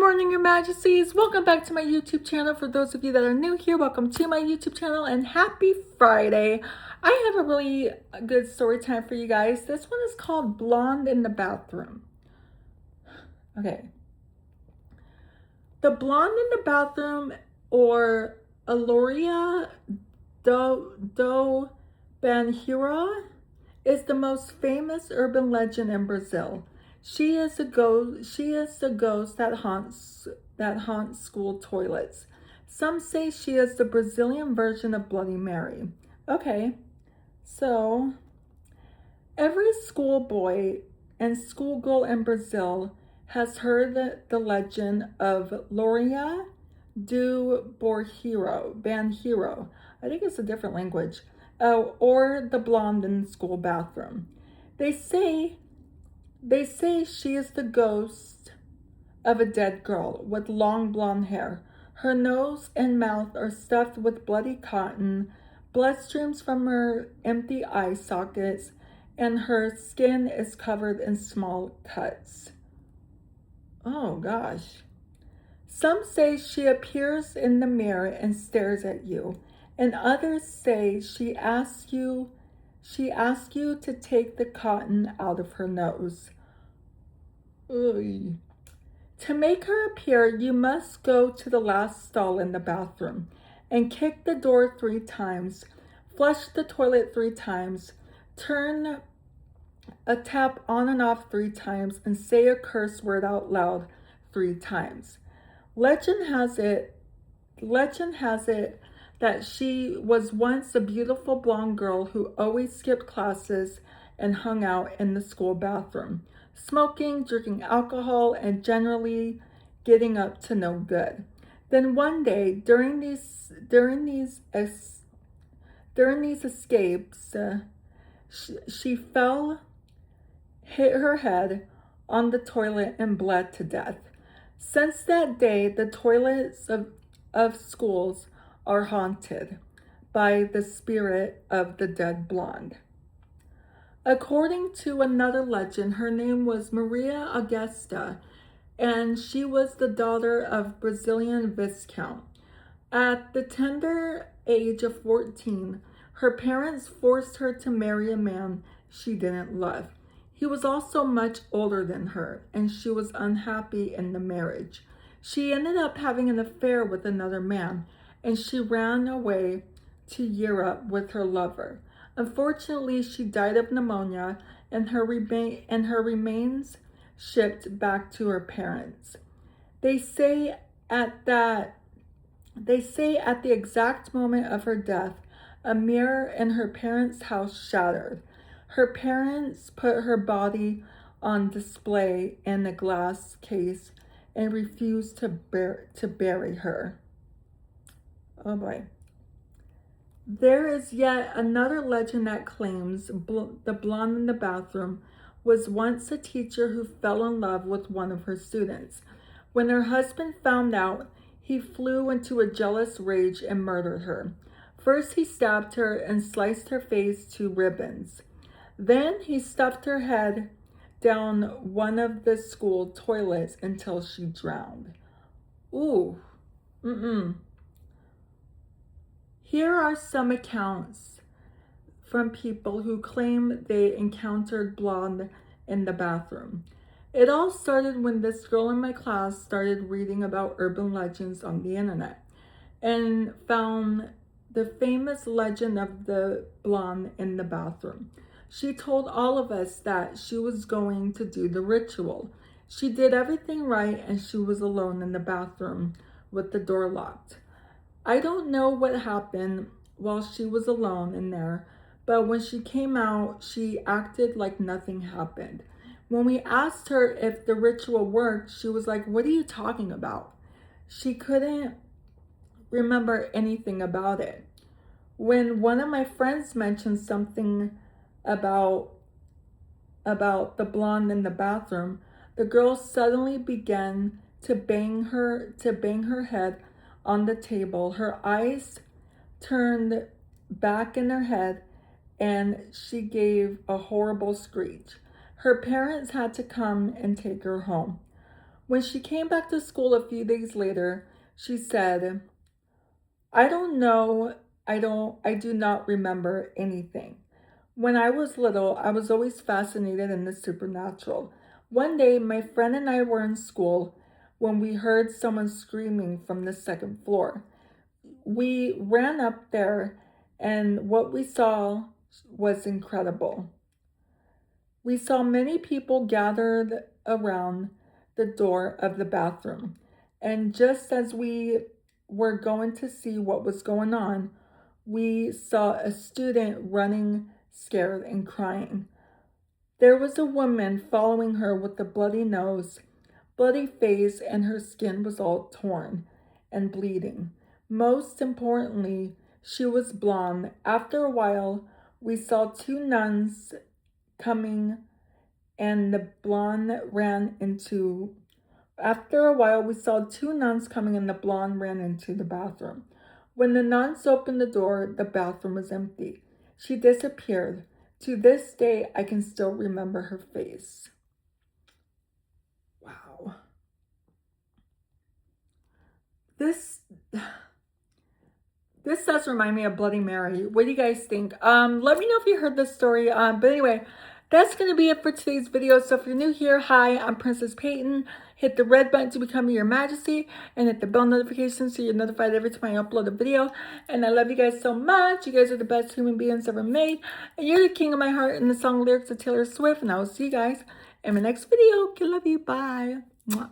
morning, Your Majesties. Welcome back to my YouTube channel. For those of you that are new here, welcome to my YouTube channel and happy Friday. I have a really good story time for you guys. This one is called Blonde in the Bathroom. Okay. The Blonde in the Bathroom, or Aloria do Banheira, is the most famous urban legend in Brazil. She is the ghost that haunts school toilets. Some say she is the Brazilian version of Bloody Mary. Okay, so every schoolboy and schoolgirl in Brazil has heard the legend of Loria do Banheiro. I think it's a different language. Or the blonde in the school bathroom. They say she is the ghost of a dead girl with long blonde hair. Her nose and mouth are stuffed with bloody cotton, blood streams from her empty eye sockets, and her skin is covered in small cuts. Oh gosh. Some say she appears in the mirror and stares at you, and others say she asks you to take the cotton out of her nose. Oy. To make her appear, you must go to the last stall in the bathroom and kick the door 3 times, flush the toilet 3 times, turn a tap on and off 3 times, and say a curse word out loud 3 times. Legend has it that she was once a beautiful blonde girl who always skipped classes and hung out in the school bathroom, smoking, drinking alcohol, and generally getting up to no good. Then one day, during these escapes, she fell, hit her head on the toilet, and bled to death. Since that day, the toilets of schools are haunted by the spirit of the dead blonde. According to another legend, her name was Maria Augusta, and she was the daughter of Brazilian Viscount. At the tender age of 14, her parents forced her to marry a man she didn't love. He was also much older than her, and she was unhappy in the marriage. She ended up having an affair with another man, and she ran away to Europe with her lover. Unfortunately, she died of pneumonia, and her remains shipped back to her parents. They say at the exact moment of her death, a mirror in her parents' house shattered. Her parents put her body on display in a glass case and refused to bury her. Oh boy. There is yet another legend that claims the blonde in the bathroom was once a teacher who fell in love with one of her students. When her husband found out, he flew into a jealous rage and murdered her. First, he stabbed her and sliced her face to ribbons. Then he stuffed her head down one of the school toilets until she drowned. Ooh. Here are some accounts from people who claim they encountered blonde in the bathroom. It all started when this girl in my class started reading about urban legends on the internet and found the famous legend of the blonde in the bathroom. She told all of us that she was going to do the ritual. She did everything right, and she was alone in the bathroom with the door locked. I don't know what happened while she was alone in there, but when she came out, she acted like nothing happened. When we asked her if the ritual worked, she was like, "What are you talking about?" She couldn't remember anything about it. When one of my friends mentioned something about the blonde in the bathroom, the girl suddenly began to bang her head on the table. Her eyes turned back in her head, and she gave a horrible screech. Her parents had to come and take her home. When she came back to school a few days later, she said, I don't know, I do not remember anything. When I was little, I was always fascinated in the supernatural. One day, my friend and I were in school when we heard someone screaming from the second floor. We ran up there, and what we saw was incredible. We saw many people gathered around the door of the bathroom, and just as we were going to see what was going on, we saw a student running scared and crying. There was a woman following her with a bloody nose, bloody face, and her skin was all torn and bleeding. Most importantly, she was blonde. After a while, we saw two nuns coming and the blonde ran into after a while we saw two nuns coming and the blonde ran into the bathroom. When the nuns opened the door, the bathroom was empty. She disappeared. To this day, I can still remember her face. Wow. This does remind me of Bloody Mary. What do you guys think? Let me know if you heard this story. But anyway, that's going to be it for today's video. So if you're new here, hi, I'm Princess Peyton. Hit the red button to become your majesty and hit the bell notification so you're notified every time I upload a video. And I love you guys so much. You guys are the best human beings ever made. And you're the king of my heart in the song lyrics of Taylor Swift. And I will see you guys in my next video. I love you. Bye. Mwah.